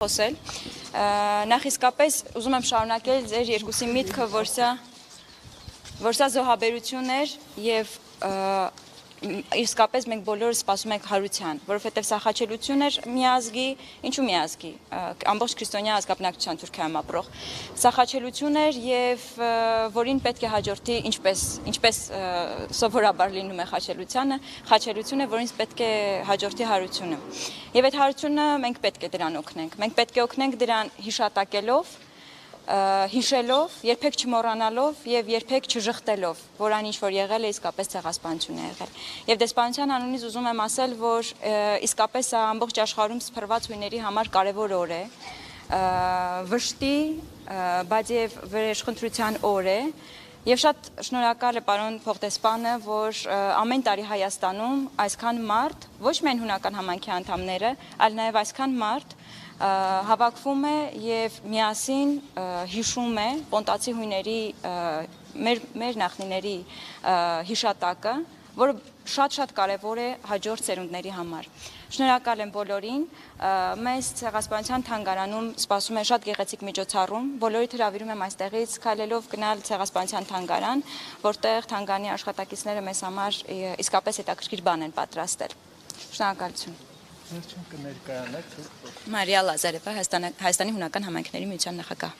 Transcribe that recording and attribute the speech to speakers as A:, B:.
A: խոսել, նախ իսկապես ուզում եմ շարունակել ձեր երկուսի միտքը, որ սա զոհաբերություն էր եւ իսկապես մենք բոլորը սպասում ենք հարության, որովհետեւ սա խաչելություն էր միազգի, ինչու միազգի, ամբողջ քրիստոնյա ազգաբնակչության Թուրքիայում ապրող, սա խաչելություն էր եւ որին պետք է հաջորդի ինչպես սովորաբար լինում է խաչելությունը, որին պետք է հաջորդի հարությունը։ Եվ այդ հարությունը մենք պետք է դրան օգնենք։ Մենք պետք է օգնենք դրան հիշատակելով, հիշելով, երբեք չմոռանալով եւ երբեք չժխտելով, որ այն ինչ որ եղել է իսկապես ցեղասպանություն է եղել։ Եվ դեսպանության անունից ուզում եմ ասել, որ իսկապես սա ամբողջ աշխարհում սփռված հույների համար կարևոր օր է, վշտի, բայց եւ վերաշխնդրության օր է։ Եվ շատ շնորհակալ է պարոն փոխտեսպանը, որ ամեն տարի Հայաստանում այսքան մարդ, ոչ միայն հունական համայնքի անդամները, այլ նաեւ այսքան մարդ հավաքվում է եւ միասին հիշում է պոնտացի հույների մեր նախնիների հիշատակը, որը շատ կարևոր է հաջորդ սերունդների համար։ Շնորհակալ եմ բոլորին, մեզ ցեղասպանության թանգարանում սպասում է շատ գեղեցիկ միջոցառում, բոլորիդ հրավիրում եմ այստեղից քայլելով գնալ ցեղասպանության թանգարան, որտեղ թանգարանի աշխատակիցները մեզ համար իսկապես հետաքրքիր բան են պատրաստել։ Շնորհակալություն։
B: Վերջին կներկայանաք
A: Մարիա Լազարևա, Հայաստանի հունական համայնքների միության նախագահ։